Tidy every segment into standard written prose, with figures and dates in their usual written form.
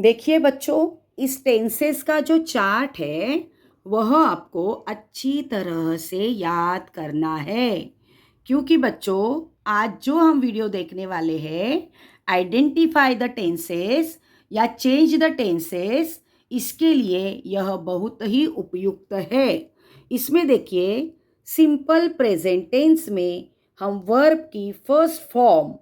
देखिए बच्चों, इस टेंसेस का जो चार्ट है वह आपको अच्छी तरह से याद करना है, क्योंकि बच्चों आज जो हम वीडियो देखने वाले हैं, आइडेंटिफाई द टेंसेस या चेंज द टेंसेस, इसके लिए यह बहुत ही उपयुक्त है। इसमें देखिए, सिंपल प्रेजेंट टेंस में हम वर्ब की first form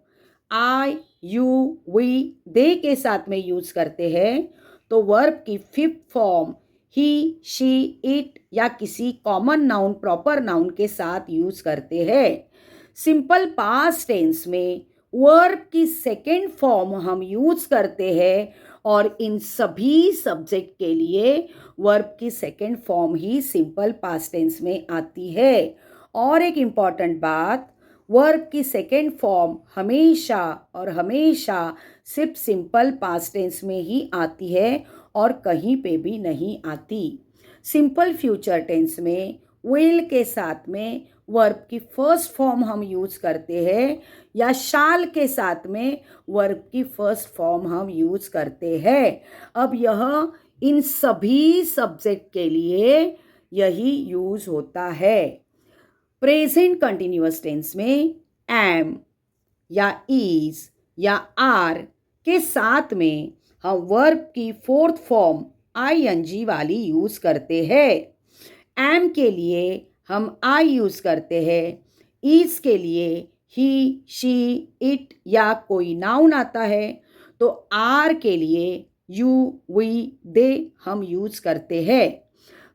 I, you, we, they के साथ में यूज करते हैं, तो वर्ब की fifth form he, she, it या किसी कॉमन नाउन, प्रॉपर नाउन के साथ यूज करते हैं। सिंपल पास्ट टेंस में वर्ब की सेकेंड फॉर्म हम यूज करते हैं, और इन सभी सब्जेक्ट के लिए वर्ब की सेकेंड फॉर्म ही सिंपल पास्ट टेंस में आती है। और एक इम्पॉर्टेंट बात, वर्ब की सेकेंड फॉर्म हमेशा और हमेशा सिर्फ सिंपल पास्ट टेंस में ही आती है और कहीं पे भी नहीं आती। सिंपल फ्यूचर टेंस में विल के साथ में वर्ब की फर्स्ट फॉर्म हम यूज करते हैं, या शाल के साथ में वर्ब की फर्स्ट फॉर्म हम यूज करते हैं। अब यह इन सभी सब्जेक्ट के लिए यही यूज होता है। प्रेजेंट कंटिन्यूअस टेंस में एम या इज या आर के साथ में हम वर्ब की फोर्थ फॉर्म आईएनजी वाली यूज करते हैं। एम के लिए हम आई यूज करते हैं, इज के लिए ही, शी, इट या कोई नाउन आता है, तो आर के लिए यू, वी, दे हम यूज करते हैं।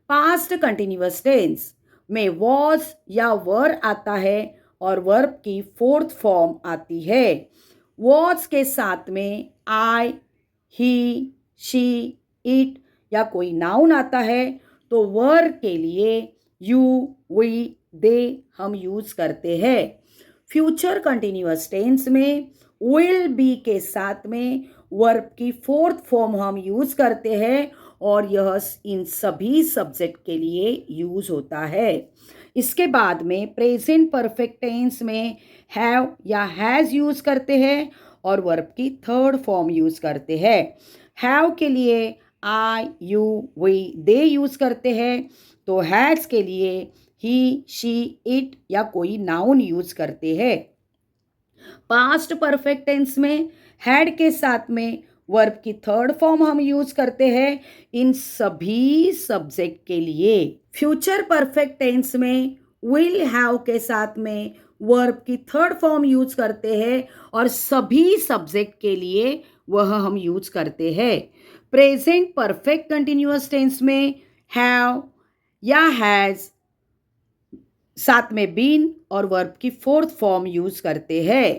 पास्ट कंटिन्यूअस टेंस में वॉज या वर आता है और वर्ब की फोर्थ फॉर्म आती है। वॉज के साथ में आई, ही, शी, इट या कोई नाउन आता है, तो वर के लिए यू, वी, दे हम यूज करते हैं। फ्यूचर कंटिन्यूअस टेंस में विल बी के साथ में वर्ब की फोर्थ फॉर्म हम यूज करते हैं, और यह इन सभी सब्जेक्ट के लिए यूज होता है। इसके बाद में प्रेजेंट परफेक्ट टेंस में हैव या हैज़ यूज करते हैं और वर्ब की थर्ड फॉर्म यूज करते हैं। हैव के लिए आई, यू, वी, दे यूज करते हैं, तो हैज़ के लिए ही, शी, इट या कोई नाउन यूज करते हैं। पास्ट परफेक्ट टेंस में हैड के साथ में वर्ब की थर्ड फॉर्म हम यूज करते हैं इन सभी सब्जेक्ट के लिए। फ्यूचर परफेक्ट टेंस में विल हैव के साथ में वर्ब की थर्ड फॉर्म यूज करते हैं और सभी सब्जेक्ट के लिए वह हम यूज करते हैं। प्रेजेंट परफेक्ट कंटिन्यूअस टेंस में हैव या हैज साथ में बीन और वर्ब की फोर्थ फॉर्म यूज करते हैं।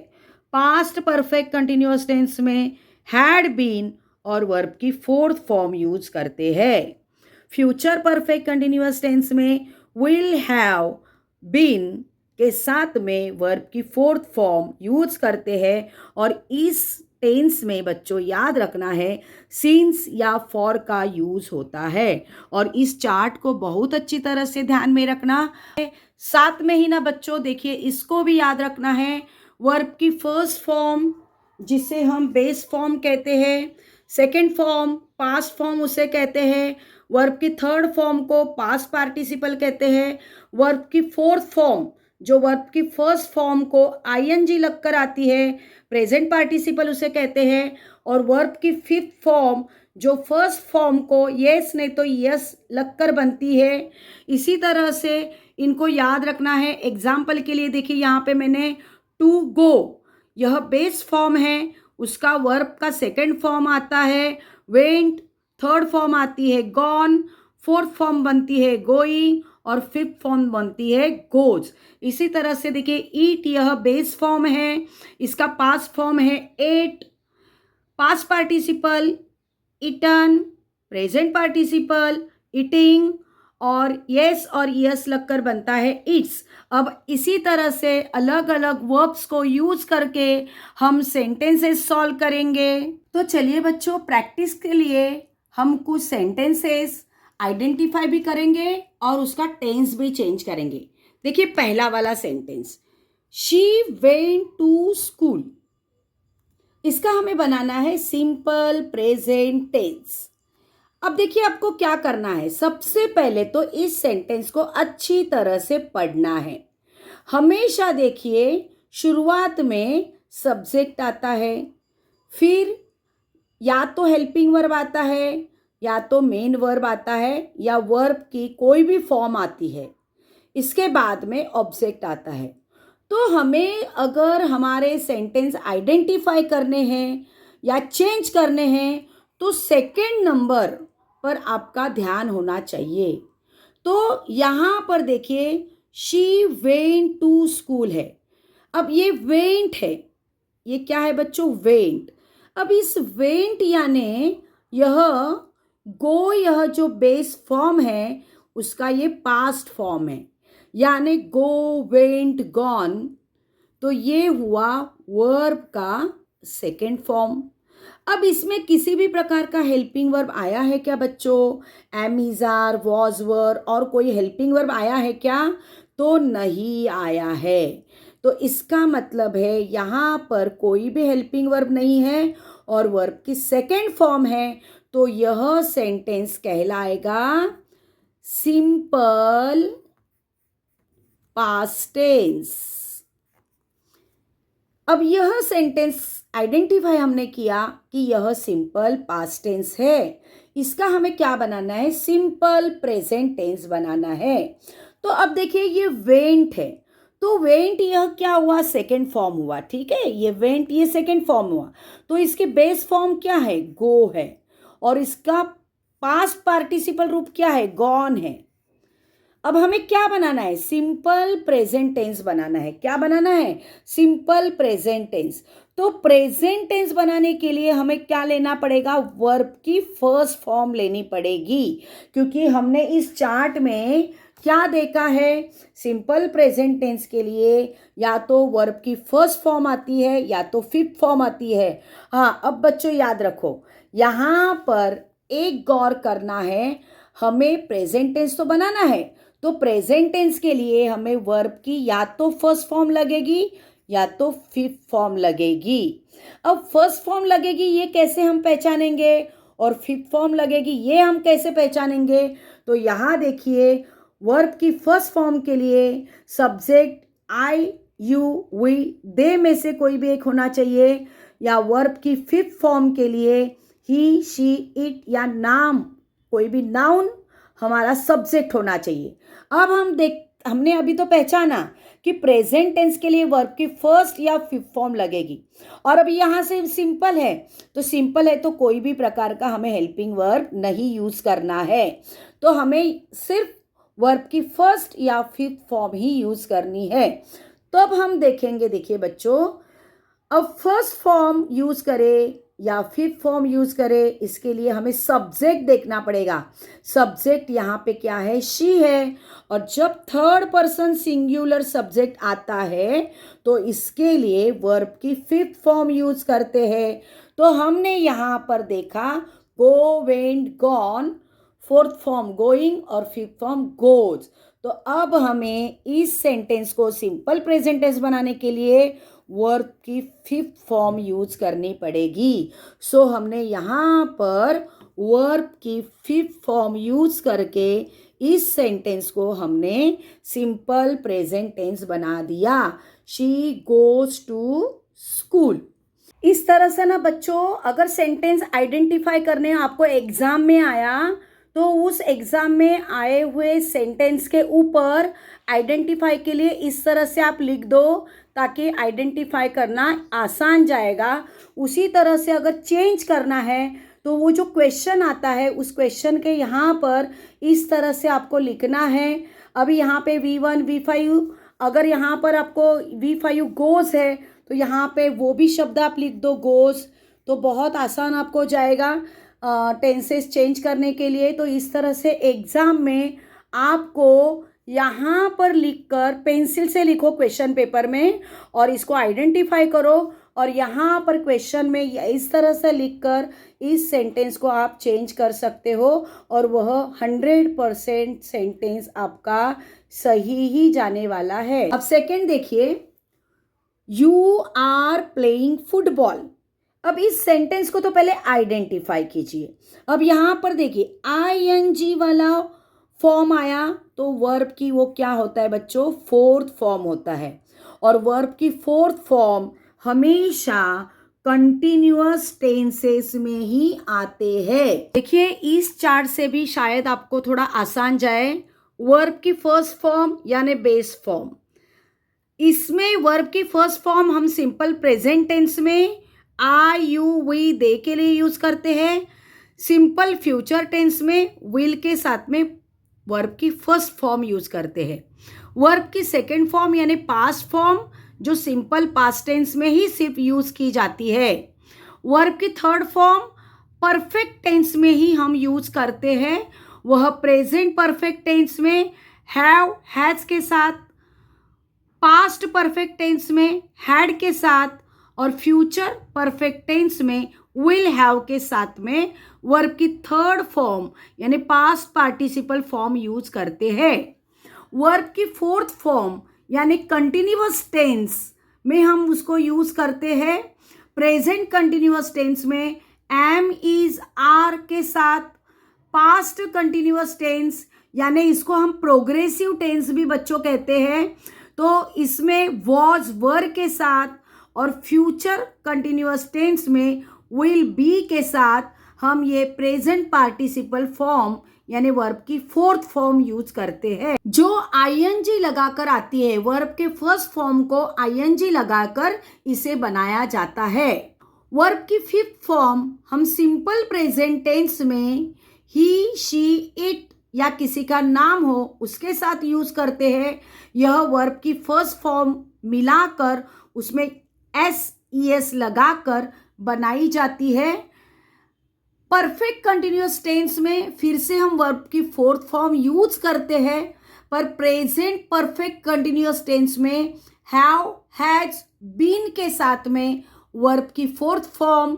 पास्ट परफेक्ट कंटिन्यूअस टेंस में हैड बीन और वर्ब की फोर्थ फॉर्म यूज करते हैं। फ्यूचर परफेक्ट कंटिन्यूअस टेंस में विल हैव बीन के साथ में वर्ब की फोर्थ फॉर्म यूज करते हैं, और इस टेंस में बच्चों याद रखना है सिंस या फॉर का यूज होता है, और इस चार्ट को बहुत अच्छी तरह से ध्यान में रखना है। साथ में ही ना बच्चों देखिए, इसको भी याद रखना है, वर्ब की फर्स्ट फॉर्म जिसे हम बेस फॉर्म कहते हैं, सेकंड फॉर्म पास्ट फॉर्म उसे कहते हैं, वर्ब की थर्ड फॉर्म को पास्ट पार्टिसिपल कहते हैं, वर्ब की फोर्थ फॉर्म जो वर्ब की फर्स्ट फॉर्म को आईएनजी लगकर आती है, प्रेजेंट पार्टिसिपल उसे कहते हैं, और वर्ब की फिफ्थ फॉर्म जो फर्स्ट फॉर्म को यस नहीं तो यस लगकर बनती है। इसी तरह से इनको याद रखना है। एग्जाम्पल के लिए देखिए, यहाँ पे मैंने टू गो, यह बेस फॉर्म है, उसका वर्ब का सेकंड फॉर्म आता है वेंट, थर्ड फॉर्म आती है गॉन, फोर्थ फॉर्म बनती है गोइंग और फिफ्थ फॉर्म बनती है गोज। इसी तरह से देखिए, ईट यह बेस फॉर्म है, इसका पास्ट फॉर्म है ate, past participle eaten, present participle eating, और यस और यस लगकर बनता है इट्स। अब इसी तरह से अलग अलग वर्ब्स को यूज करके हम सेंटेंसेस सॉल्व करेंगे। तो चलिए बच्चों, प्रैक्टिस के लिए हम कुछ सेंटेंसेस आइडेंटिफाई भी करेंगे और उसका टेंस भी चेंज करेंगे। देखिए पहला वाला sentence, she went to school. इसका हमें बनाना है सिंपल प्रेजेंट टेंस। अब देखिए आपको क्या करना है, सबसे पहले तो इस सेंटेंस को अच्छी तरह से पढ़ना है। हमेशा देखिए शुरुआत में सब्जेक्ट आता है, फिर या तो हेल्पिंग वर्ब आता है, या तो मेन वर्ब आता है, या वर्ब की कोई भी फॉर्म आती है। इसके बाद में ऑब्जेक्ट आता है। तो हमें अगर हमारे सेंटेंस आइडेंटिफाई करने हैं या चेंज करने हैं तो सेकंड नंबर पर आपका ध्यान होना चाहिए। तो यहाँ पर देखिए शी वेंट टू स्कूल है। अब ये वेंट है, ये क्या है बच्चों, वेंट। अब इस वेंट यानी यह गो, यह जो बेस फॉर्म है उसका ये पास्ट फॉर्म है, यानी गो वेंट गॉन। तो ये हुआ वर्ब का सेकेंड फॉर्म। अब इसमें किसी भी प्रकार का हेल्पिंग वर्ब आया है क्या बच्चों, am is are, was were और कोई हेल्पिंग वर्ब आया है क्या, तो नहीं आया है। तो इसका मतलब है यहाँ पर कोई भी हेल्पिंग वर्ब नहीं है और वर्ब की सेकेंड फॉर्म है। तो यह सेंटेंस कहलाएगा सिंपल पास्ट टेंस। अब यह सेंटेंस आइडेंटिफाई हमने किया कि यह सिंपल पास्ट टेंस है। इसका हमें क्या बनाना है, सिंपल प्रेजेंट टेंस बनाना है। तो अब देखिए ये वेंट है, तो वेंट यह क्या हुआ, सेकेंड फॉर्म हुआ, ठीक है, ये वेंट ये सेकेंड फॉर्म हुआ। तो इसके बेस फॉर्म क्या है, गो है, और इसका पास्ट पार्टिसिपल रूप क्या है, गॉन है। अब हमें क्या बनाना है, सिंपल प्रेजेंट टेंस बनाना है। क्या बनाना है, सिंपल प्रेजेंट टेंस। तो प्रेजेंट टेंस बनाने के लिए हमें क्या लेना पड़ेगा, वर्ब की फर्स्ट फॉर्म लेनी पड़ेगी, क्योंकि हमने इस चार्ट में क्या देखा है, सिंपल प्रेजेंट टेंस के लिए या तो वर्ब की फर्स्ट फॉर्म आती है या तो फिफ्थ फॉर्म आती है। हाँ, अब बच्चों याद रखो, यहाँ पर एक गौर करना है, हमें प्रेजेंट टेंस तो बनाना है, तो प्रेजेंट टेंस के लिए हमें वर्ब की या तो फर्स्ट फॉर्म लगेगी या तो फिफ्थ फॉर्म लगेगी। अब फर्स्ट फॉर्म लगेगी ये कैसे हम पहचानेंगे, और फिफ्थ फॉर्म लगेगी ये हम कैसे पहचानेंगे। तो यहाँ देखिए वर्ब की फर्स्ट फॉर्म के लिए सब्जेक्ट आई, यू, वी, दे में से कोई भी एक होना चाहिए, या वर्ब की फिफ्थ फॉर्म के लिए ही, शी, इट या नाम, कोई भी नाउन हमारा सब्जेक्ट होना चाहिए। अब हमने अभी तो पहचाना कि प्रेजेंट टेंस के लिए वर्ब की फर्स्ट या फिफ्थ फॉर्म लगेगी, और अभी यहाँ से सिंपल है, तो सिंपल है तो कोई भी प्रकार का हमें हेल्पिंग वर्ब नहीं यूज करना है, तो हमें सिर्फ वर्ब की फर्स्ट या फिफ्थ फॉर्म ही यूज करनी है। तो अब हम देखेंगे, देखिए बच्चों, अब फर्स्ट फॉर्म यूज करें या फिफ्थ फॉर्म यूज करें, इसके लिए हमें सब्जेक्ट देखना पड़ेगा। सब्जेक्ट यहाँ पे क्या है, शी है, और जब थर्ड पर्सन सिंगुलर सब्जेक्ट आता है तो इसके लिए वर्ब की फिफ्थ फॉर्म यूज करते हैं। तो हमने यहाँ पर देखा go, went, gone, fourth form going और फिफ्थ फॉर्म गोज। तो अब हमें इस सेंटेंस को सिंपल प्रेजेंट टेंस बनाने के लिए वर्ब की फिफ्थ फॉर्म यूज करनी पड़ेगी। सो हमने यहाँ पर वर्ब की फिफ्थ फॉर्म यूज करके इस सेंटेंस को हमने सिंपल प्रेजेंट टेंस बना दिया, शी गोज टू स्कूल। इस तरह से ना बच्चों, अगर सेंटेंस आइडेंटिफाई करने आपको एग्जाम में आया तो उस एग्जाम में आए हुए सेंटेंस के ऊपर आइडेंटिफाई के लिए इस तरह से आप लिख दो ताकि आइडेंटिफाई करना आसान जाएगा। उसी तरह से अगर चेंज करना है तो वो जो क्वेश्चन आता है उस क्वेश्चन के यहाँ पर इस तरह से आपको लिखना है। अभी यहाँ पे V1 V5, अगर यहाँ पर आपको V5 गोज है तो यहाँ पे वो भी शब्द आप लिख दो गोज, तो बहुत आसान आपको हो जाएगा टेंसेस चेंज करने के लिए। तो इस तरह से एग्जाम में आपको यहाँ पर लिखकर पेंसिल से लिखो क्वेश्चन पेपर में और इसको आइडेंटिफाई करो, और यहाँ पर क्वेश्चन में इस तरह से लिखकर इस सेंटेंस को आप चेंज कर सकते हो और वह 100% सेंटेंस आपका सही ही जाने वाला है। अब सेकंड देखिए, यू आर प्लेइंग फुटबॉल। अब इस सेंटेंस को तो पहले आइडेंटिफाई कीजिए। अब यहाँ पर देखिए आईएनजी वाला फॉर्म आया तो वर्ब की वो क्या होता है बच्चों, फोर्थ फॉर्म होता है। और वर्ब की फोर्थ फॉर्म हमेशा कंटिन्यूअस टेंसेस में ही आते हैं। देखिए इस चार्ट से भी शायद आपको थोड़ा आसान जाए। वर्ब की फर्स्ट फॉर्म यानी बेस फॉर्म, इसमें वर्ब की फर्स्ट फॉर्म हम सिंपल प्रेजेंट टेंस में आई यू वी दे के लिए यूज करते हैं। सिंपल फ्यूचर टेंस में विल के साथ में वर्ब की फर्स्ट फॉर्म यूज करते हैं। वर्ब की सेकेंड फॉर्म यानी पास्ट फॉर्म जो सिंपल पास्ट टेंस में ही सिर्फ यूज की जाती है। वर्ब की थर्ड फॉर्म परफेक्ट टेंस में ही हम यूज करते हैं, वह प्रेजेंट परफेक्ट टेंस में हैव हैज के साथ, पास्ट परफेक्ट टेंस में हैड के साथ, और फ्यूचर परफेक्ट टेंस में विल हैव के साथ में वर्ब की थर्ड फॉर्म यानी पास्ट पार्टिसिपल फॉर्म यूज करते हैं। वर्ब की फोर्थ फॉर्म यानी कंटिन्यूअस टेंस में हम उसको यूज करते हैं प्रेजेंट कंटिन्यूअस टेंस में एम इज आर के साथ। पास्ट कंटिन्यूअस टेंस यानी इसको हम प्रोग्रेसिव टेंस भी बच्चों कहते हैं, तो इसमें वॉज वर के साथ, और फ्यूचर कंटिन्यूअस टेंस में विल बी के साथ हम ये प्रेजेंट पार्टिसिपल फॉर्म यानी वर्ब की फोर्थ फॉर्म यूज करते हैं जो आईएनजी लगाकर आती है। वर्ब के फर्स्ट फॉर्म को आईएनजी लगाकर इसे बनाया जाता है। वर्ब की फिफ्थ फॉर्म हम सिंपल प्रेजेंट टेंस में ही शी इट या किसी का नाम हो उसके साथ यूज करते हैं। यह वर्ब की फर्स्ट फॉर्म मिलाकर उसमें एस ई एस लगाकर बनाई जाती है। परफेक्ट कंटिन्यूअस टेंस में फिर से हम वर्ब की फोर्थ फॉर्म यूज करते हैं, पर प्रेजेंट परफेक्ट कंटिन्यूअस टेंस में हैव हैज बीन के साथ में वर्ब की fourth form,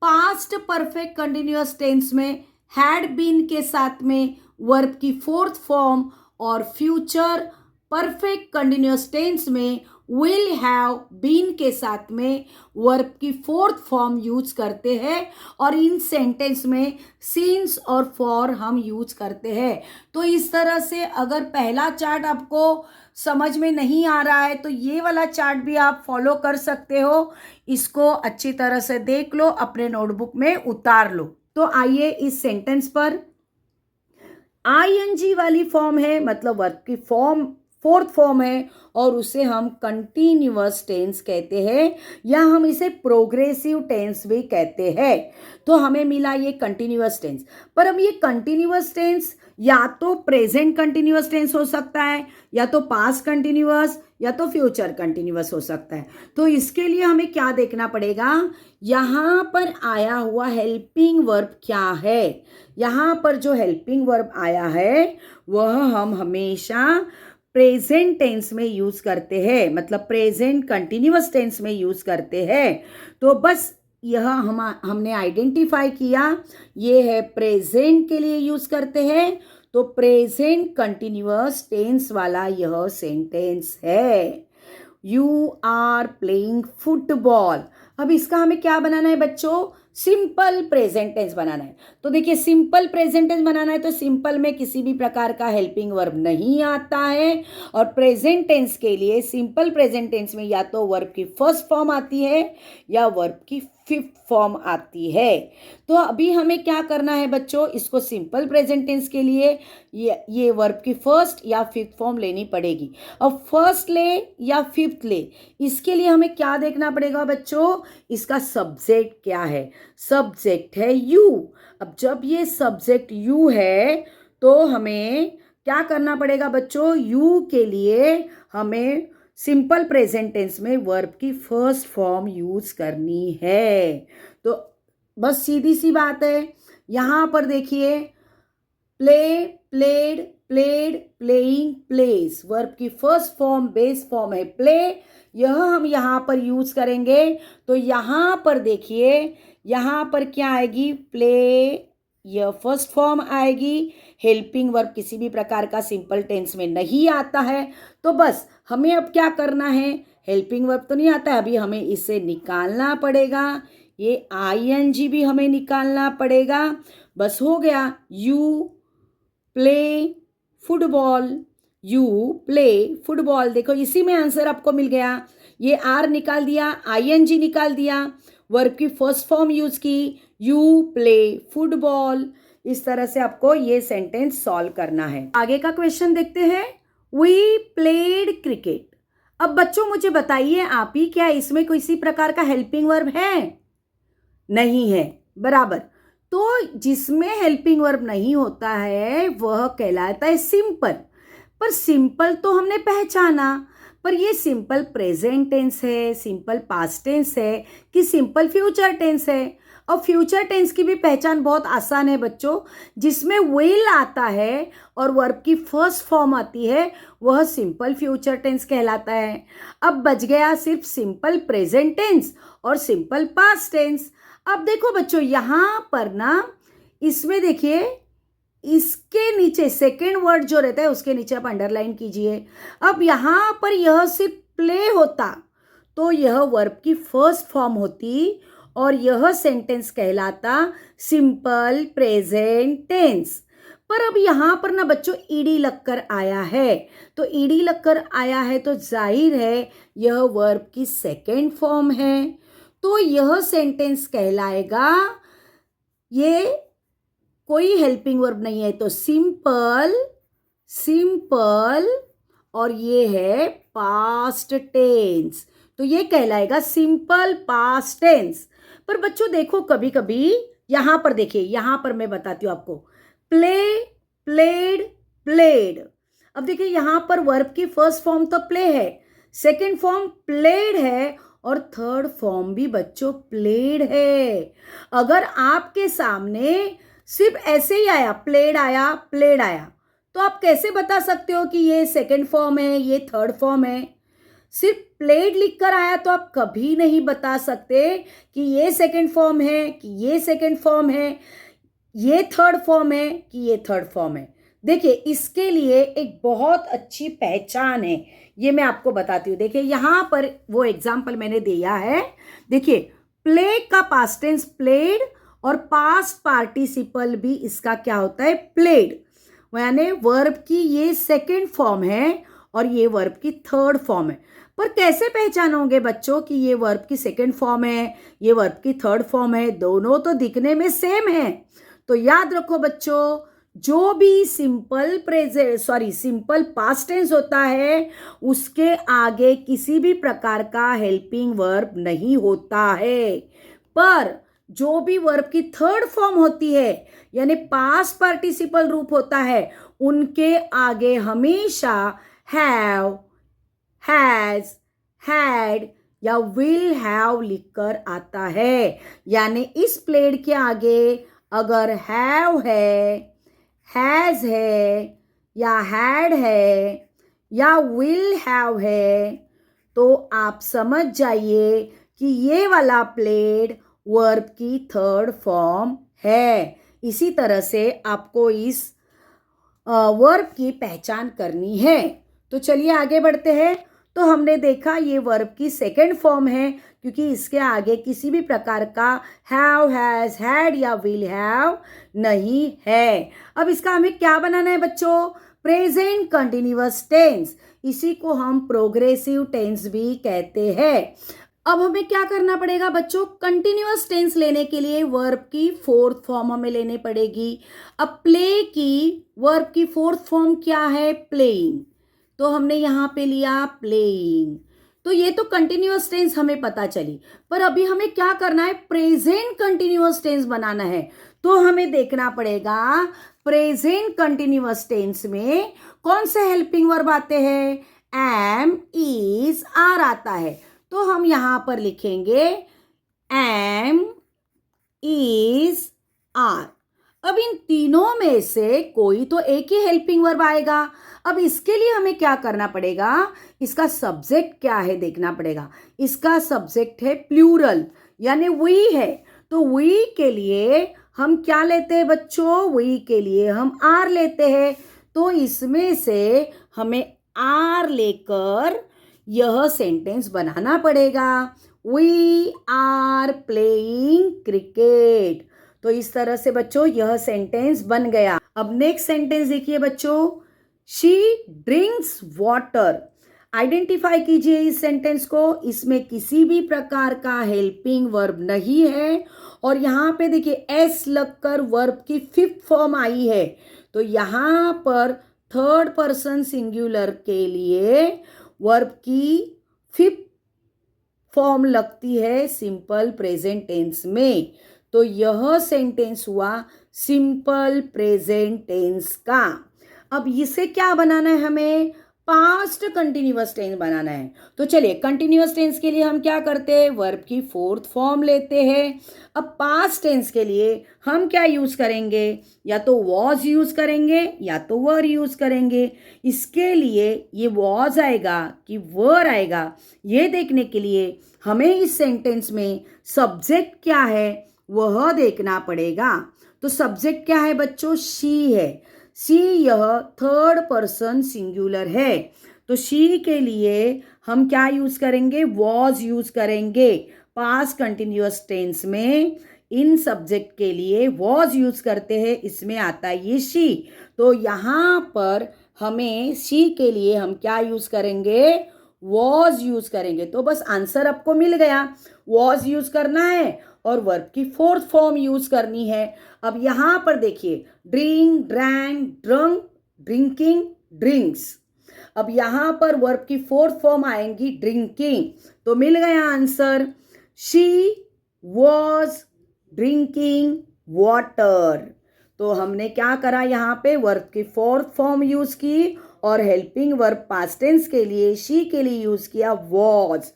past perfect continuous tense में हैड बीन के साथ में वर्ब की फोर्थ फॉर्म, और फ्यूचर परफेक्ट कंटिन्यूअस टेंस में विल हैव बीन के साथ में वर्ब की फोर्थ फॉर्म यूज करते हैं। और इन सेंटेंस में सिंस और फॉर हम यूज करते हैं। तो इस तरह से अगर पहला चार्ट आपको समझ में नहीं आ रहा है तो ये वाला चार्ट भी आप फॉलो कर सकते हो। इसको अच्छी तरह से देख लो, अपने नोटबुक में उतार लो। तो आइए इस सेंटेंस पर, आईएनजी वाली फॉर्म है मतलब वर्ब की फॉर्म फोर्थ फॉर्म है और उसे हम कंटिन्यूअस टेंस कहते हैं या हम इसे प्रोग्रेसिव टेंस भी कहते हैं। तो हमें मिला ये कंटिन्यूअस टेंस। पर अब ये कंटिन्यूअस टेंस या तो प्रेजेंट कंटिन्यूअस टेंस हो सकता है, या तो पास्ट कंटिन्यूअस, या तो फ्यूचर कंटिन्यूअस हो सकता है। तो इसके लिए हमें क्या देखना पड़ेगा, यहाँ पर आया हुआ हेल्पिंग वर्ब क्या है। यहाँ पर जो हेल्पिंग वर्ब आया है वह हम हमेशा प्रेजेंट टेंस में यूज करते हैं, मतलब प्रेजेंट कंटिन्यूअस टेंस में यूज करते हैं। तो बस यह हमने आइडेंटिफाई किया, ये है प्रेजेंट के लिए यूज करते हैं। तो प्रेजेंट कंटिन्यूअस टेंस वाला यह सेंटेंस है, यू आर प्लेइंग फुटबॉल। अब इसका हमें क्या बनाना है बच्चों, सिंपल प्रेजेंट टेंस बनाना है। तो देखिए सिंपल प्रेजेंट टेंस बनाना है तो सिंपल में किसी भी प्रकार का हेल्पिंग वर्ब नहीं आता है, और प्रेजेंट टेंस के लिए सिंपल प्रेजेंट टेंस में या तो वर्ब की फर्स्ट फॉर्म आती है या वर्ब की फिफ्थ फॉर्म आती है। तो अभी हमें क्या करना है बच्चों, इसको सिंपल प्रेजेंट टेंस के लिए ये वर्ब की फर्स्ट या फिफ्थ फॉर्म लेनी पड़ेगी। अब फर्स्ट ले या फिफ्थ ले, इसके लिए हमें क्या देखना पड़ेगा बच्चों, इसका सब्जेक्ट क्या है। सब्जेक्ट है यू। अब जब ये सब्जेक्ट यू है तो हमें क्या करना पड़ेगा बच्चों, यू के लिए हमें सिंपल प्रेजेंट टेंस में वर्ब की फर्स्ट फॉर्म यूज करनी है। तो बस सीधी सी बात है। यहाँ पर देखिए play, played, played, playing, place, verb की फर्स्ट फॉर्म बेस फॉर्म है प्ले, यह हम यहाँ पर यूज करेंगे। तो यहाँ पर देखिए यहाँ पर क्या आएगी, प्ले, यह फर्स्ट फॉर्म आएगी। हेल्पिंग वर्ब किसी भी प्रकार का सिंपल टेंस में नहीं आता है। तो बस हमें अब क्या करना है, हेल्पिंग वर्ब तो नहीं आता है, अभी हमें इसे निकालना पड़ेगा। ये आईएनजी भी हमें निकालना पड़ेगा। बस हो गया। You play football, you play football. देखो इसी में आंसर आपको मिल गया। ये आर निकाल दिया, आईएनजी निकाल दिया, वर्ब की फर्स्ट फॉर्म यूज की, यू प्ले फुटबॉल। इस तरह से आपको ये सेंटेंस सॉल्व करना है। आगे का क्वेश्चन देखते हैं। We played cricket. अब बच्चों मुझे बताइए आप ही, क्या इसमें किसी प्रकार का हेल्पिंग वर्ब है? नहीं है, बराबर। तो जिसमें हेल्पिंग वर्ब नहीं होता है वह कहलाता है सिंपल। पर सिंपल तो हमने पहचाना, पर ये सिंपल प्रेजेंट टेंस है, सिंपल पास्ट टेंस है कि सिंपल फ्यूचर टेंस है। और फ्यूचर टेंस की भी पहचान बहुत आसान है बच्चों। जिसमें विल आता है और वर्ब की फर्स्ट फॉर्म आती है वह सिंपल फ्यूचर टेंस कहलाता है। अब बच गया सिर्फ सिंपल प्रेजेंट टेंस और सिंपल पास्ट टेंस। अब देखो बच्चों यहां पर ना, इसमें देखिए इसके नीचे सेकेंड वर्ड जो रहता है उसके नीचे आप अंडरलाइन कीजिए। अब यहां पर यह सिर्फ प्ले होता तो यह वर्ब की फर्स्ट फॉर्म होती और यह सेंटेंस कहलाता सिंपल प्रेजेंट टेंस। पर अब यहां पर ना बच्चों ईडी लगकर आया है, तो ईडी लगकर आया है तो जाहिर है यह वर्ब की सेकेंड फॉर्म है, तो यह सेंटेंस कहलाएगा, ये कोई हेल्पिंग वर्ब नहीं है तो सिंपल, सिंपल, और ये है पास्ट टेंस, तो ये कहलाएगा सिंपल पास्ट टेंस। पर बच्चों देखो कभी कभी यहां पर देखिए, यहां पर मैं बताती हूं आपको, प्ले प्लेड प्लेड। अब देखिए यहां पर वर्ब की फर्स्ट फॉर्म तो प्ले है, सेकेंड फॉर्म प्लेड है और थर्ड फॉर्म भी बच्चों प्लेड है। अगर आपके सामने सिर्फ ऐसे ही आया, प्लेड आया प्लेड आया, तो आप कैसे बता सकते हो कि ये सेकेंड फॉर्म है ये थर्ड फॉर्म है? सिर्फ प्लेड लिखकर आया तो आप कभी नहीं बता सकते कि ये सेकेंड फॉर्म है कि ये सेकेंड फॉर्म है, ये थर्ड फॉर्म है कि ये थर्ड फॉर्म है। देखिए इसके लिए एक बहुत अच्छी पहचान है, ये मैं आपको बताती हूँ। देखिए यहां पर वो एग्जाम्पल मैंने दिया है। देखिए प्ले का पास्ट टेंस प्लेड और पास्ट पार्टिसिपल भी इसका क्या होता है, प्लेड। यानी वर्ब की ये सेकेंड फॉर्म है और ये वर्ब की थर्ड फॉर्म है। पर कैसे पहचानोगे बच्चों कि ये वर्ब की सेकेंड फॉर्म है ये वर्ब की थर्ड फॉर्म है? दोनों तो दिखने में सेम है। तो याद रखो बच्चों, जो भी सिंपल सिंपल पास्ट टेंस होता है उसके आगे किसी भी प्रकार का हेल्पिंग वर्ब नहीं होता है। पर जो भी वर्ब की थर्ड फॉर्म होती है यानी पास्ट पार्टिसिपल रूप होता है उनके आगे हमेशा हैव, हैज, हैड या विल हैव लिखकर आता है। यानी इस प्लेड के आगे अगर हैव है, हैज है या हैड है या विल हैव है तो आप समझ जाइए कि ये वाला प्लेड वर्ब की थर्ड फॉर्म है। इसी तरह से आपको इस वर्ब की पहचान करनी है। तो चलिए आगे बढ़ते हैं। तो हमने देखा ये वर्ब की सेकेंड फॉर्म है क्योंकि इसके आगे किसी भी प्रकार का हैव, हैज, हैड या विल हैव नहीं है। अब इसका हमें क्या बनाना है बच्चों, प्रेजेंट कंटिन्यूअस टेंस। इसी को हम प्रोग्रेसिव टेंस भी कहते हैं। अब हमें क्या करना पड़ेगा बच्चों, कंटिन्यूअस टेंस लेने के लिए वर्ब की फोर्थ फॉर्म हमें लेनी पड़ेगी। अब प्ले की वर्ब की फोर्थ फॉर्म क्या है, प्लेइंग, तो हमने यहां पे लिया प्लेइंग। तो ये तो कंटिन्यूअस टेंस हमें पता चली, पर अभी हमें क्या करना है, प्रेजेंट कंटिन्यूअस टेंस बनाना है। तो हमें देखना पड़ेगा प्रेजेंट कंटिन्यूअस टेंस में कौन से हेल्पिंग वर्ब आते हैं, एम, इज, आर आता है। तो हम यहां पर लिखेंगे एम, इज, आर। अब इन तीनों में से कोई तो एक ही हेल्पिंग वर्ब आएगा। अब इसके लिए हमें क्या करना पड़ेगा, इसका सब्जेक्ट क्या है देखना पड़ेगा। इसका सब्जेक्ट है प्लूरल यानी वी है, तो वी के लिए हम क्या लेते हैं बच्चों, वी के लिए हम आर लेते हैं। तो इसमें से हमें आर लेकर यह सेंटेंस बनाना पड़ेगा। We are playing cricket. तो इस तरह से बच्चों यह सेंटेंस बन गया। अब नेक्स्ट सेंटेंस देखिए बच्चों, शी ड्रिंक्स वाटर। आइडेंटिफाई कीजिए इस सेंटेंस को। इसमें किसी भी प्रकार का हेल्पिंग वर्ब नहीं है और यहाँ पे देखिए एस लगकर वर्ब की फिफ्थ फॉर्म आई है। तो यहाँ पर थर्ड पर्सन सिंगुलर के लिए वर्ब की फिफ्थ फॉर्म लगती है सिंपल प्रेजेंट टेंस में। तो यह सेंटेंस हुआ सिंपल प्रेजेंट टेंस का। अब इसे क्या बनाना है, हमें पास्ट कंटिन्यूअस टेंस बनाना है। तो चलिए कंटिन्यूअस टेंस के लिए हम क्या करते हैं, वर्ब की फोर्थ फॉर्म लेते हैं। अब पास्ट टेंस के लिए हम क्या यूज करेंगे, या तो वॉज यूज करेंगे या तो वर यूज करेंगे। इसके लिए ये वॉज आएगा कि वर आएगा, ये देखने के लिए हमें इस सेंटेंस में सब्जेक्ट क्या है वह देखना पड़ेगा। तो सब्जेक्ट क्या है बच्चों, शी है। शी यह थर्ड पर्सन सिंगुलर है। तो शी के लिए हम क्या यूज करेंगे, वॉज यूज करेंगे। पास्ट कंटिन्यूअस टेंस में इन सब्जेक्ट के लिए वॉज यूज करते हैं, इसमें आता है ये शी। तो यहाँ पर हमें शी के लिए हम क्या यूज करेंगे, वॉज यूज करेंगे। तो बस आंसर आपको मिल गया, वॉज यूज करना है और वर्ब की फोर्थ फॉर्म यूज करनी है। अब यहां पर देखिए drink, drank, drunk, drinking, drinks. अब यहां पर वर्ब की फोर्थ फॉर्म आएंगी ड्रिंकिंग। तो मिल गया answer, she was drinking water. तो हमने क्या करा, यहाँ पे वर्ब की फोर्थ फॉर्म यूज की और हेल्पिंग वर्ब पास्ट टेंस के लिए शी के लिए यूज किया वॉज।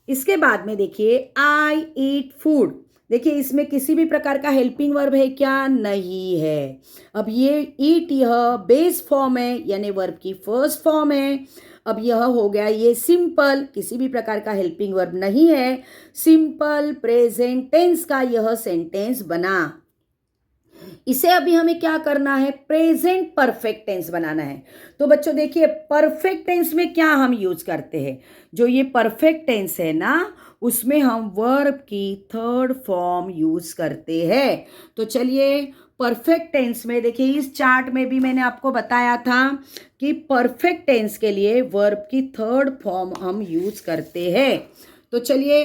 इसके बाद में देखिए आई ईट फूड। देखिए इसमें किसी भी प्रकार का हेल्पिंग वर्ब है क्या, नहीं है। अब ये ईट यह बेस फॉर्म है यानी वर्ब की फर्स्ट फॉर्म है। अब यह हो गया ये सिंपल, किसी भी प्रकार का हेल्पिंग वर्ब नहीं है, सिंपल प्रेजेंट टेंस का यह सेंटेंस बना। इसे अभी हमें क्या करना है, प्रेजेंट परफेक्ट टेंस बनाना है। तो बच्चों देखिए परफेक्ट टेंस में क्या हम यूज करते हैं, जो ये परफेक्ट टेंस है ना उसमें हम वर्ब की थर्ड फॉर्म यूज करते हैं। तो चलिए परफेक्ट टेंस में देखिए इस चार्ट में भी मैंने आपको बताया था कि परफेक्ट टेंस के लिए वर्ब की थर्ड फॉर्म हम यूज करते हैं। तो चलिए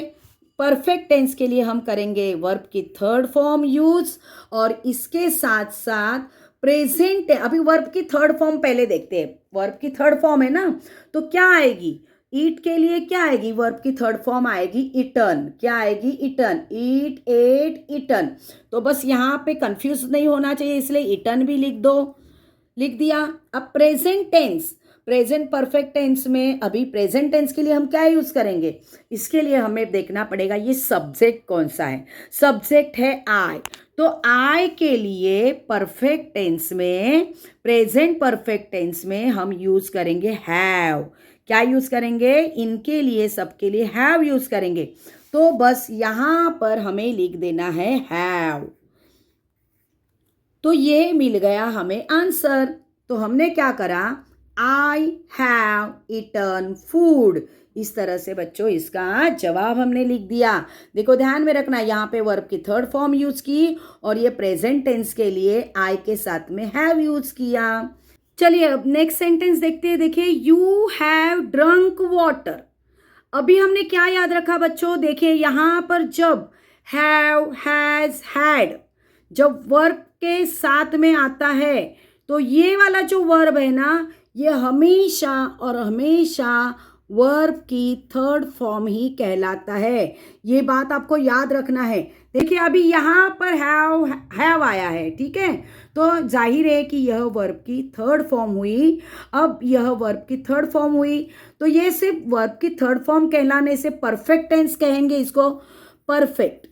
परफेक्ट टेंस के लिए हम करेंगे वर्ब की थर्ड फॉर्म यूज और इसके साथ साथ प्रेजेंट। अभी वर्ब की थर्ड फॉर्म पहले देखते हैं। वर्ब की थर्ड फॉर्म है ना, तो क्या आएगी, ईट के लिए क्या आएगी, वर्ब की थर्ड फॉर्म आएगी इटन। क्या आएगी, इटन, ईट, एट, इटन। तो बस यहाँ पे कंफ्यूज नहीं होना चाहिए, इसलिए इटन भी लिख दो, लिख दिया। अब present tense, present perfect tense में अभी प्रेजेंट टेंस के लिए हम क्या यूज करेंगे, इसके लिए हमें देखना पड़ेगा ये सब्जेक्ट कौन सा है। सब्जेक्ट है आई। तो आई के लिए परफेक्ट टेंस में, प्रेजेंट परफेक्ट टेंस में हम यूज करेंगे हैव। क्या यूज करेंगे, इनके लिए सबके लिए हैव यूज करेंगे। तो बस यहां पर हमें लिख देना है हैव। तो ये मिल गया हमें आंसर। तो हमने क्या करा, आई हैव ईटन फूड। इस तरह से बच्चों इसका जवाब हमने लिख दिया। देखो ध्यान में रखना, यहाँ पे वर्ब की थर्ड फॉर्म यूज की और ये प्रेजेंट टेंस के लिए आई के साथ में हैव यूज किया। चलिए अब नेक्स्ट सेंटेंस देखते हैं। देखिए यू हैव ड्रंक वाटर। अभी हमने क्या याद रखा बच्चों, देखिए यहाँ पर जब हैव, हैज, हैड जब वर्ब के साथ में आता है तो ये वाला जो वर्ब है ना ये हमेशा और हमेशा वर्ब की थर्ड फॉर्म ही कहलाता है। ये बात आपको याद रखना है। देखिए अभी यहाँ पर हैव आया है, ठीक है, तो जाहिर है कि यह वर्ब की थर्ड फॉर्म हुई। अब यह वर्ब की थर्ड फॉर्म हुई तो ये सिर्फ वर्ब की थर्ड फॉर्म कहलाने से परफेक्ट टेंस कहेंगे इसको, परफेक्ट।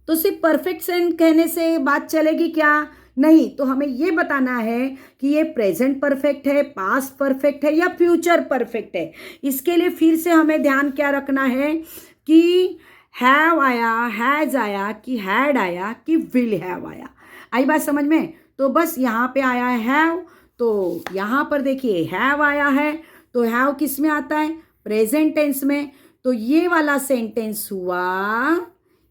तो सिर्फ परफेक्ट टेंस कहने से बात चलेगी क्या, नहीं। तो हमें ये बताना है कि ये प्रेजेंट परफेक्ट है, पास्ट परफेक्ट है या फ्यूचर परफेक्ट है। इसके लिए फिर से हमें ध्यान क्या रखना है कि हैव आया, हैज आया कि हैड आया कि विल हैव आया। आई बात समझ में। तो बस यहाँ पे आया है हैव, तो यहाँ पर देखिए हैव आया है, तो हैव किस में आता है, प्रेजेंट टेंस में। तो ये वाला सेंटेंस हुआ,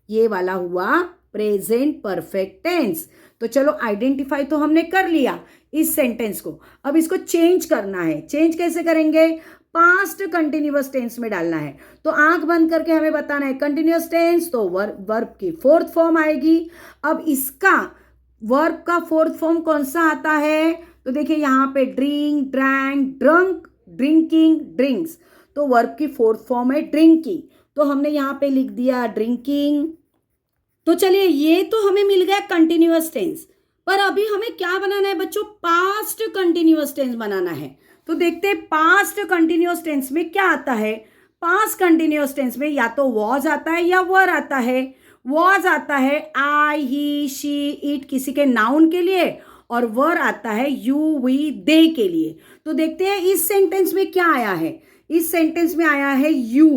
ये वाला हुआ प्रेजेंट परफेक्ट टेंस। तो चलो आइडेंटिफाई तो हमने कर लिया इस सेंटेंस को। अब इसको चेंज करना है। चेंज कैसे करेंगे? पास्ट कंटिन्यूअस टेंस में डालना है। तो आंख बंद करके हमें बताना है कंटिन्यूअस टेंस, तो वर्ब की फोर्थ फॉर्म आएगी। अब इसका वर्ब का फोर्थ फॉर्म कौन सा आता है? तो देखिए यहाँ पे drink, drank, drunk, drinking, drinks. तो वर्ब की फोर्थ फॉर्म है ड्रिंकिंग, तो हमने यहाँ पे लिख दिया ड्रिंकिंग। तो चलिए ये तो हमें मिल गया कंटिन्यूअस टेंस, पर अभी हमें क्या बनाना है बच्चों? पास्ट कंटिन्यूअस टेंस बनाना है। तो देखते हैं पास्ट कंटिन्यूअस टेंस में क्या आता है। पास्ट कंटिन्यूअस टेंस में या तो वॉज आता है या वर आता है। वॉज आता है आई, ही, शी, इट किसी के नाउन के लिए, और वर आता है यू, वी, दे के लिए। तो देखते हैं इस सेंटेंस में क्या आया है। इस सेंटेंस में आया है यू।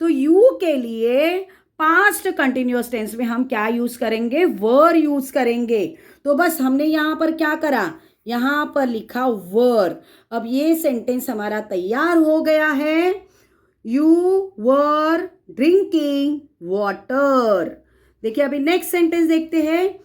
तो यू के लिए पास्ट कंटिन्यूअस टेंस में हम क्या यूज करेंगे? वर यूज करेंगे। तो बस हमने यहां पर क्या करा? यहां पर लिखा वर। अब ये सेंटेंस हमारा तैयार हो गया है। You were drinking water. देखिए अभी नेक्स्ट सेंटेंस देखते हैं।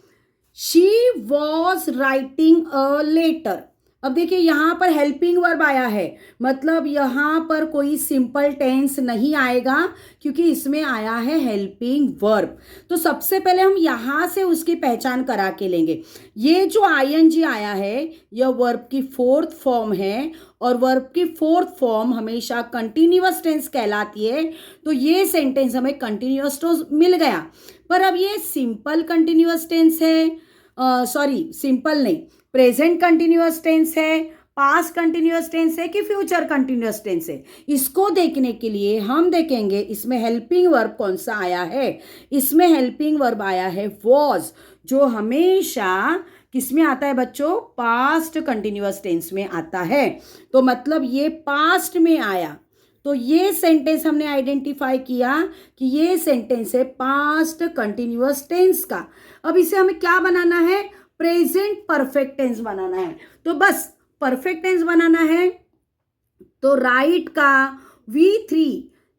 She was writing a letter. अब देखिए यहां पर हेल्पिंग वर्ब आया है, मतलब यहां पर कोई सिंपल टेंस नहीं आएगा क्योंकि इसमें आया है हेल्पिंग वर्ब। तो सबसे पहले हम यहां से उसकी पहचान करा के लेंगे। ये जो आईएनजी आया है यह वर्ब की फोर्थ फॉर्म है, और वर्ब की फोर्थ फॉर्म हमेशा कंटिन्यूअस टेंस कहलाती है। तो ये सेंटेंस हमें कंटिन्यूअस टेंस मिल गया, पर अब ये सिंपल कंटिन्यूअस टेंस है, सॉरी सिंपल नहीं, प्रेजेंट कंटिन्यूअस टेंस है, पास्ट कंटिन्यूअस टेंस है कि फ्यूचर कंटिन्यूअस टेंस है। इसको देखने के लिए हम देखेंगे इसमें हेल्पिंग वर्ब कौन सा आया है। इसमें हेल्पिंग वर्ब आया है वॉज, जो हमेशा किसमें आता है बच्चों? पास्ट कंटिन्यूअस टेंस में आता है। तो मतलब ये पास्ट में आया। तो ये सेंटेंस हमने आइडेंटिफाई किया कि ये सेंटेंस है पास्ट कंटिन्यूअस टेंस का। अब इसे हमें क्या बनाना है? प्रेजेंट परफेक्ट टेंस बनाना है। तो बस परफेक्ट टेंस बनाना है। तो राइट का V3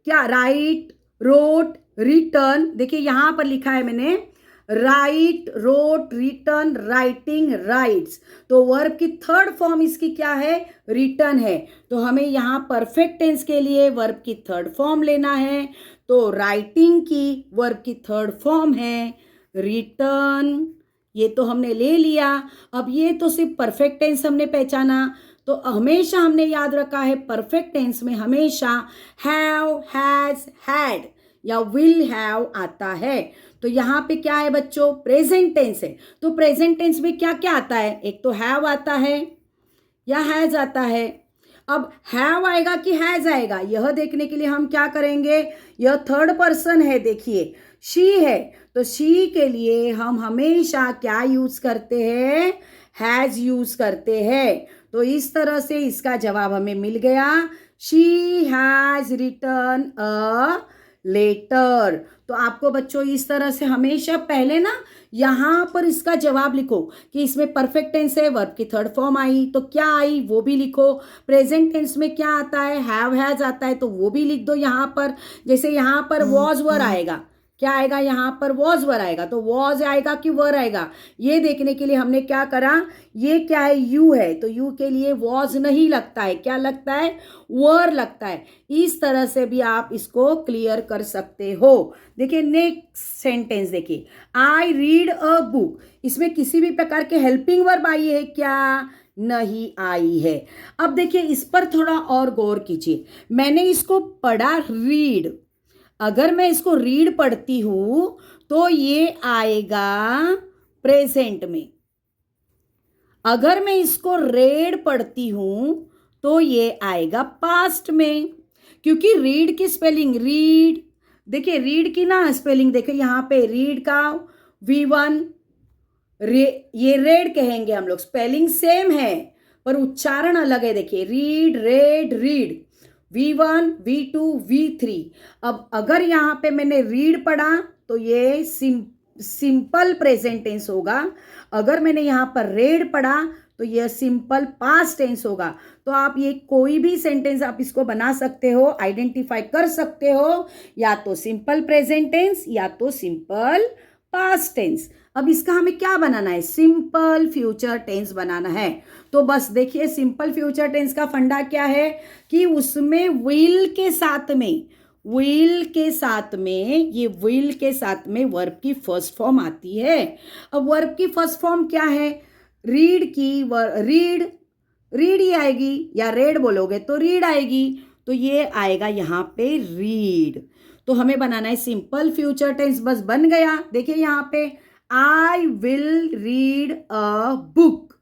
क्या? Write, wrote, written. देखिए यहां पर लिखा है मैंने write, wrote, written, writing, writes. तो वर्ब की थर्ड फॉर्म इसकी क्या है? रिटर्न है। तो हमें यहां परफेक्ट टेंस के लिए वर्ब की थर्ड फॉर्म लेना है। तो राइटिंग की वर्ब की थर्ड फॉर्म है रिटर्न। ये तो हमने ले लिया। अब ये तो सिर्फ परफेक्ट टेंस हमने पहचाना। तो हमेशा हमने याद रखा है परफेक्ट टेंस में हमेशा हैव, हैज, हैड या विल हैव आता है। तो यहाँ पे क्या है बच्चों? प्रेजेंट टेंस है। तो प्रेजेंट टेंस में क्या क्या आता है? एक तो हैव आता है या हैज आता है। अब हैव आएगा कि हैज आएगा, यह देखने के लिए हम क्या करेंगे? यह थर्ड पर्सन है, देखिए शी है, तो शी के लिए हम हमेशा क्या यूज करते हैं? हैज यूज करते हैं। तो इस तरह से इसका जवाब हमें मिल गया। She has written a letter. तो आपको बच्चों इस तरह से हमेशा पहले ना यहां पर इसका जवाब लिखो कि इसमें परफेक्ट टेंस है, वर्ब की थर्ड फॉर्म आई तो क्या आई वो भी लिखो। प्रेजेंट टेंस में क्या आता है? हैव, हैज आता है, तो वो भी लिख दो यहां पर। जैसे यहां पर वॉज वर आएगा, क्या आएगा? यहां पर वॉज वर आएगा, तो वॉज आएगा कि वर आएगा ये देखने के लिए हमने क्या करा? ये क्या है? यू है, तो यू के लिए वॉज नहीं लगता है, क्या लगता है? वर लगता है। इस तरह से भी आप इसको क्लियर कर सकते हो। देखिए नेक्स्ट सेंटेंस देखिए, आई रीड अ बुक। इसमें किसी भी प्रकार के हेल्पिंग वर्ब आई है क्या? नहीं आई है। अब देखिए इस पर थोड़ा और गौर कीजिए। मैंने इसको पढ़ा रीड, अगर मैं इसको रीड पढ़ती हूं तो ये आएगा प्रेजेंट में। अगर मैं इसको रेड पढ़ती हूं तो ये आएगा पास्ट में, क्योंकि रीड की स्पेलिंग रीड, देखिए रीड की ना स्पेलिंग देखिए यहां पे रीड का V1 ये रेड कहेंगे हम लोग, स्पेलिंग सेम है पर उच्चारण अलग है। देखिए read, red, read, V1, V2, V3। अब अगर यहां पे मैंने रीड पढ़ा तो ये सिंपल प्रेजेंट टेंस होगा। अगर मैंने यहाँ पर रेड पढ़ा तो यह सिंपल पास्ट टेंस होगा। तो आप ये कोई भी सेंटेंस आप इसको बना सकते हो, आइडेंटिफाई कर सकते हो, या तो सिंपल प्रेजेंट टेंस या तो सिंपल पास्ट टेंस। अब इसका हमें क्या बनाना है, सिंपल फ्यूचर टेंस बनाना है। तो बस देखिए सिंपल फ्यूचर टेंस का फंडा क्या है कि उसमें विल के साथ में, विल के साथ में, ये विल के साथ में वर्ब की फर्स्ट फॉर्म आती है। अब वर्ब की फर्स्ट फॉर्म क्या है, रीड की रीड, रीड ही आएगी, या रेड बोलोगे तो रीड आएगी, तो ये आएगा यहाँ पे रीड। तो हमें बनाना है सिंपल फ्यूचर टेंस, बस बन गया। देखिए यहाँ पे I will read a book.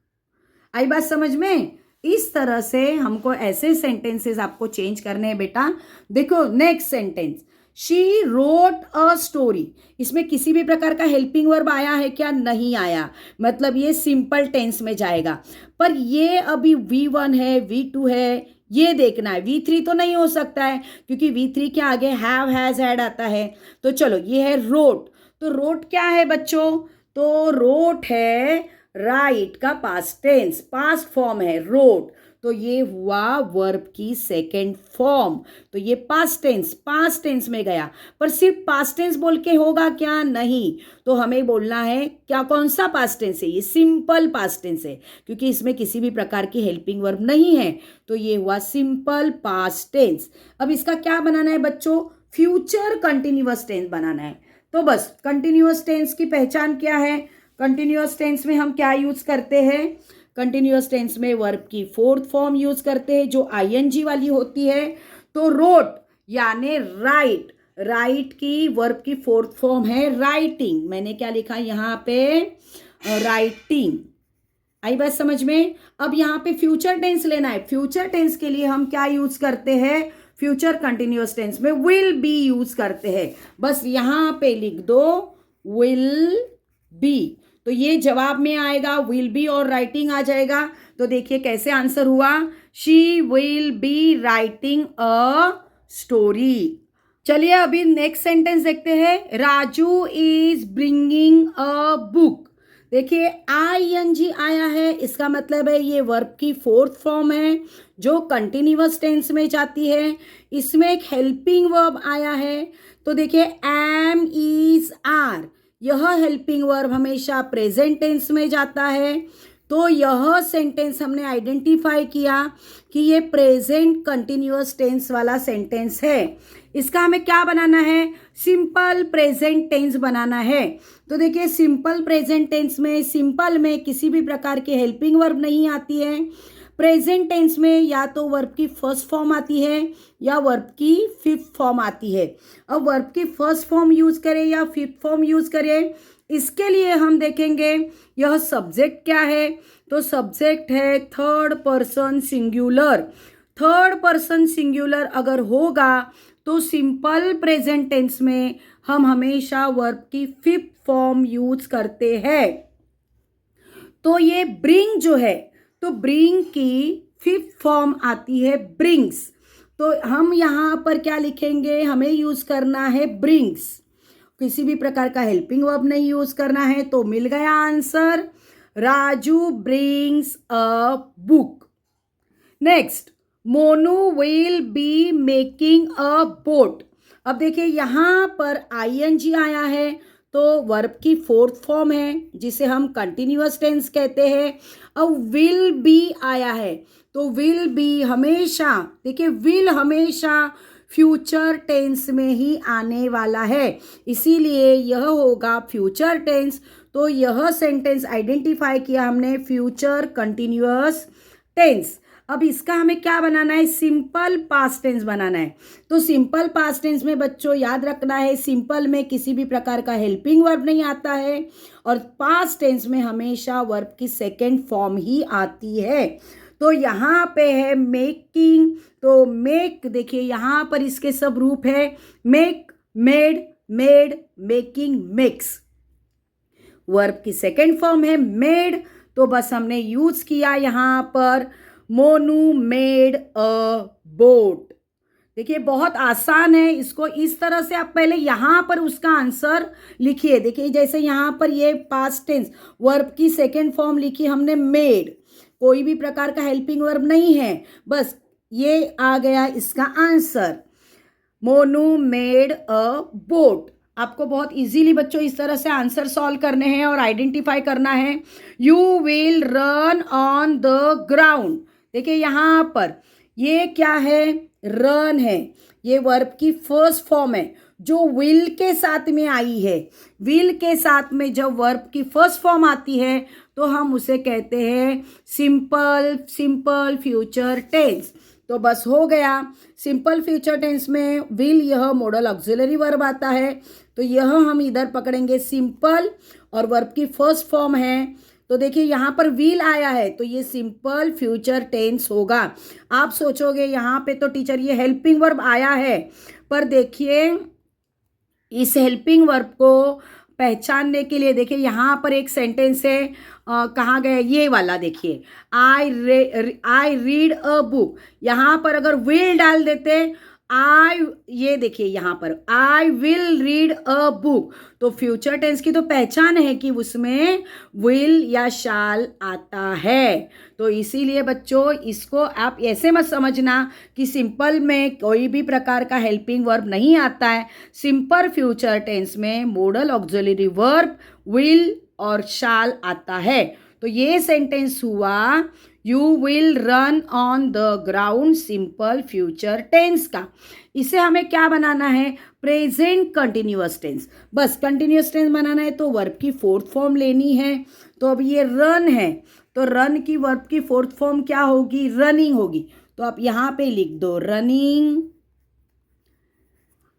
आई बात समझ में। इस तरह से हमको ऐसे सेंटेंसेस आपको चेंज करने हैं बेटा। देखो next sentence, she wrote a story. इसमें किसी भी प्रकार का हेल्पिंग वर्ब आया है क्या, नहीं आया, मतलब ये सिंपल टेंस में जाएगा। पर ये अभी V1 है, V2 है, ये देखना है। V3 तो नहीं हो सकता है क्योंकि V3 के आगे हैव हैज हैड आता है। तो चलो ये है रोट। तो रोट क्या है बच्चों, तो रोट है राइट का पास्ट टेंस, पास्ट फॉर्म है रोट। तो ये हुआ वर्ब की सेकेंड फॉर्म। तो ये पास्ट टेंस में गया। पर सिर्फ पास्ट टेंस बोल के होगा क्या, नहीं। तो हमें बोलना है क्या, कौन सा पास्ट टेंस है, ये सिंपल पास्ट टेंस है क्योंकि इसमें किसी भी प्रकार की हेल्पिंग वर्ब नहीं है। तो ये हुआ सिंपल पास्ट टेंस। अब इसका क्या बनाना है बच्चों, फ्यूचर कंटिन्यूअस टेंस बनाना है। तो बस कंटिन्यूअस टेंस की पहचान क्या है, कंटिन्यूअस टेंस में हम क्या यूज करते हैं, कंटिन्यूअस टेंस में वर्ब की फोर्थ फॉर्म यूज करते हैं जो आईएनजी वाली होती है। तो रोट यानी राइट, राइट की वर्ब की फोर्थ फॉर्म है राइटिंग। मैंने क्या लिखा यहाँ पे, राइटिंग। आई बात समझ में। अब यहाँ पे फ्यूचर टेंस लेना है। फ्यूचर टेंस के लिए हम क्या यूज करते हैं, फ्यूचर कंटिन्यूअस टेंस में विल बी यूज करते हैं। बस यहाँ पे लिख दो विल बी, तो ये जवाब में आएगा, विल बी और राइटिंग आ जाएगा। तो देखिए कैसे आंसर हुआ, she will be writing a story. चलिए अभी नेक्स्ट सेंटेंस देखते हैं, Raju is bringing a book. देखिए आईएनजी आया है, इसका मतलब है ये वर्ब की फोर्थ फॉर्म है जो कंटिन्यूअस टेंस में जाती है। इसमें एक हेल्पिंग वर्ब आया है। तो देखिए एम इज आर, यह हेल्पिंग वर्ब हमेशा प्रेजेंट टेंस में जाता है। तो यह सेंटेंस हमने आइडेंटिफाई किया कि ये प्रेजेंट कंटिन्यूअस टेंस वाला सेंटेंस है। इसका हमें क्या बनाना है, सिंपल प्रेजेंट टेंस बनाना है। तो देखिए सिंपल प्रेजेंट टेंस में, सिंपल में किसी भी प्रकार की हेल्पिंग वर्ब नहीं आती है। प्रेजेंट टेंस में या तो वर्ब की फर्स्ट फॉर्म आती है या वर्ब की फिफ्थ फॉर्म आती है। अब वर्ब की फर्स्ट फॉर्म यूज करें या फिफ्थ फॉर्म यूज करें, इसके लिए हम देखेंगे यह सब्जेक्ट क्या है। तो सब्जेक्ट है third person singular. Third person singular अगर होगा तो सिंपल प्रेजेंट टेंस में हम हमेशा वर्ब की फिफ्थ फॉर्म यूज करते हैं। तो ये ब्रिंग जो है, तो ब्रिंग की फिफ्थ फॉर्म आती है ब्रिंग्स। तो हम यहाँ पर क्या लिखेंगे, हमें यूज करना है ब्रिंग्स, किसी भी प्रकार का हेल्पिंग वर्ब नहीं यूज करना है। तो मिल गया answer, Raju brings a book. Next, Monu will be making a boat. अब देखिए यहाँ पर आईएनजी आया है तो वर्ब की फोर्थ फॉर्म है जिसे हम कंटिन्यूअस टेंस कहते हैं। अब विल बी आया है तो विल बी हमेशा, देखिए विल हमेशा फ्यूचर टेंस में ही आने वाला है, इसीलिए यह होगा फ्यूचर टेंस। तो यह सेंटेंस आइडेंटिफाई किया हमने, फ्यूचर कंटिन्यूअस टेंस। अब इसका हमें क्या बनाना है, सिंपल पास्ट टेंस बनाना है। तो सिंपल पास्ट टेंस में बच्चों याद रखना है, सिंपल में किसी भी प्रकार का हेल्पिंग वर्ब नहीं आता है और पास्ट टेंस में हमेशा वर्ब की सेकेंड फॉर्म ही आती है। तो यहाँ पे है मेकिंग, तो मेक, देखिए यहाँ पर इसके सब रूप है, make, made, made, making, makes. Verb की सेकेंड फॉर्म है मेड, तो बस हमने यूज किया यहाँ पर मोनू मेड अ बोट। देखिए बहुत आसान है, इसको इस तरह से आप पहले यहाँ पर उसका आंसर लिखिए। देखिए जैसे यहाँ पर ये पास्ट टेंस वर्ब की सेकेंड फॉर्म लिखी हमने मेड, कोई भी प्रकार का हेल्पिंग वर्ब नहीं है, बस ये आ गया इसका answer. Monu made a boat. आपको बहुत इजीली बच्चों इस तरह से आंसर सॉल्व करने हैं और आइडेंटिफाई करना है। You will run on the ground. देखिए यहाँ पर ये क्या है, रन है, ये वर्ब की फर्स्ट फॉर्म है जो विल के साथ में आई है। विल के साथ में जब वर्ब की फर्स्ट फॉर्म आती है तो हम उसे कहते हैं सिंपल फ्यूचर टेंस। तो बस हो गया, सिंपल फ्यूचर टेंस में विल यह मॉडल ऑक्सिलरी वर्ब आता है, तो यह हम इधर पकड़ेंगे सिंपल और वर्ब की फर्स्ट फॉर्म है। तो देखिए यहाँ पर विल आया है तो ये सिंपल फ्यूचर टेंस होगा। आप सोचोगे यहाँ पे तो टीचर ये हेल्पिंग वर्ब आया है, पर देखिए इस हेल्पिंग वर्ब को पहचानने के लिए देखिए यहाँ पर एक सेंटेंस है, कहाँ गया ये वाला, देखिए आई रीड अ बुक। यहाँ पर अगर विल डाल देते ये देखिए यहाँ पर आई विल रीड अ बुक, तो फ्यूचर टेंस की तो पहचान है कि उसमें विल या शाल आता है। तो इसीलिए बच्चों इसको आप ऐसे मत समझना कि सिंपल में कोई भी प्रकार का हेल्पिंग वर्ब नहीं आता है। सिंपल फ्यूचर टेंस में मॉडल ऑक्सिलरी वर्ब विल और शाल आता है। तो ये सेंटेंस हुआ you will run on the ground, simple future tense का। इसे हमें क्या बनाना है, प्रेजेंट कंटिन्यूअस टेंस। बस कंटिन्यूअस टेंस बनाना है तो वर्ब की फोर्थ फॉर्म लेनी है। तो अब ये रन है तो रन की वर्ब की फोर्थ फॉर्म क्या होगी, रनिंग होगी। तो आप यहाँ पे लिख दो रनिंग।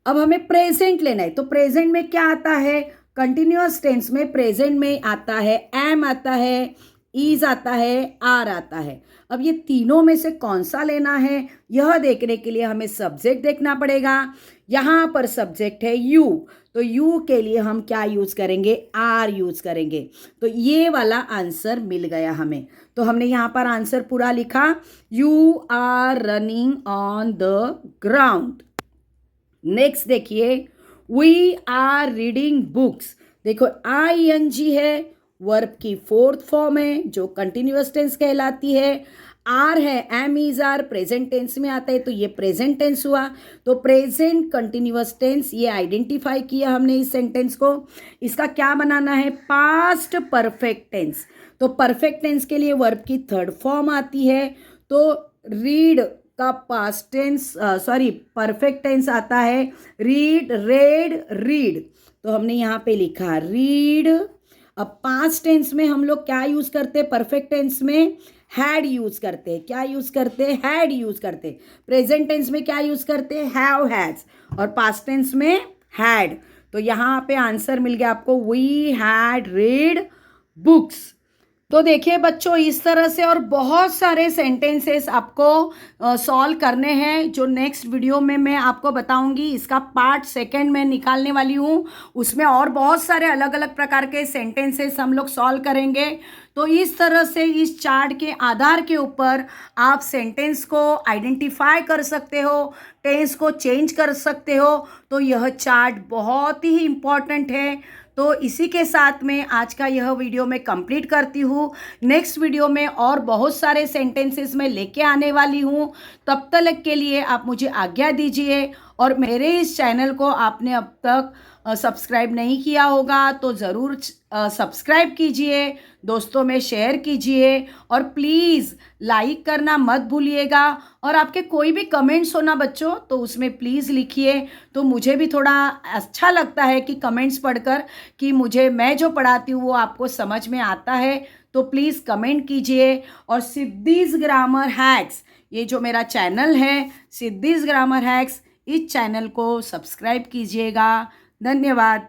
अब हमें प्रेजेंट लेना है, तो प्रेजेंट में क्या आता है, कंटिन्यूअस टेंस में प्रेजेंट में आता है एम आता है, इज आता है, आर आता है। अब ये तीनों में से कौन सा लेना है यह देखने के लिए हमें सब्जेक्ट देखना पड़ेगा। यहाँ पर सब्जेक्ट है यू, तो यू के लिए हम क्या यूज करेंगे, आर यूज करेंगे। तो ये वाला आंसर मिल गया हमें। तो हमने यहाँ पर आंसर पूरा लिखा, you are running on the ground. Next देखिए, वी आर रीडिंग बुक्स। देखो ING है, वर्ब की फोर्थ फॉर्म है जो कंटिन्यूअस टेंस कहलाती है। आर है, am is are, present tense में आता है तो ये प्रेजेंट टेंस हुआ। तो प्रेजेंट कंटिन्यूअस टेंस ये आइडेंटिफाई किया हमने इस सेंटेंस को। इसका क्या बनाना है, पास्ट परफेक्ट टेंस। तो परफेक्ट टेंस के लिए वर्ब की थर्ड फॉर्म आती है, तो रीड का पास्ट टेंस परफेक्ट टेंस आता है रीड, रेड, रीड। तो हमने यहाँ पे लिखा रीड। अब पास्ट टेंस में हम लोग क्या यूज करते हैं, परफेक्ट टेंस में हैड यूज करते हैं। क्या यूज करते हैं, हैड यूज करते हैं। प्रेजेंट टेंस में क्या यूज करते हैं, हैव, हैज, और पास्ट टेंस में हैड। तो यहाँ पे आंसर मिल गया आपको, वी हैड रीड बुक्स। तो देखिए बच्चों इस तरह से और बहुत सारे सेंटेंसेस आपको सॉल्व करने हैं, जो नेक्स्ट वीडियो में मैं आपको बताऊंगी। इसका पार्ट सेकंड में निकालने वाली हूँ, उसमें और बहुत सारे अलग अलग प्रकार के सेंटेंसेस हम लोग सॉल्व करेंगे। तो इस तरह से इस चार्ट के आधार के ऊपर आप सेंटेंस को आइडेंटिफाई कर सकते हो, टेंस को चेंज कर सकते हो। तो यह चार्ट बहुत ही इम्पॉर्टेंट है। तो इसी के साथ में आज का यह वीडियो मैं कंप्लीट करती हूँ। नेक्स्ट वीडियो में और बहुत सारे सेंटेंसेस मैं लेके आने वाली हूँ। तब तक के लिए आप मुझे आज्ञा दीजिए, और मेरे इस चैनल को आपने अब तक सब्सक्राइब नहीं किया होगा तो ज़रूर सब्सक्राइब कीजिए, दोस्तों में शेयर कीजिए, और प्लीज़ लाइक करना मत भूलिएगा। और आपके कोई भी कमेंट्स हो ना बच्चों, तो उसमें प्लीज़ लिखिए, तो मुझे भी थोड़ा अच्छा लगता है कि कमेंट्स पढ़कर कि मैं जो पढ़ाती हूँ वो आपको समझ में आता है। तो प्लीज़ कमेंट कीजिए। और सिद्धीज़ ग्रामर हैक्स, ये जो मेरा चैनल है सिद्धीज़ ग्रामर हैक्स, इस चैनल को सब्सक्राइब कीजिएगा। धन्यवाद।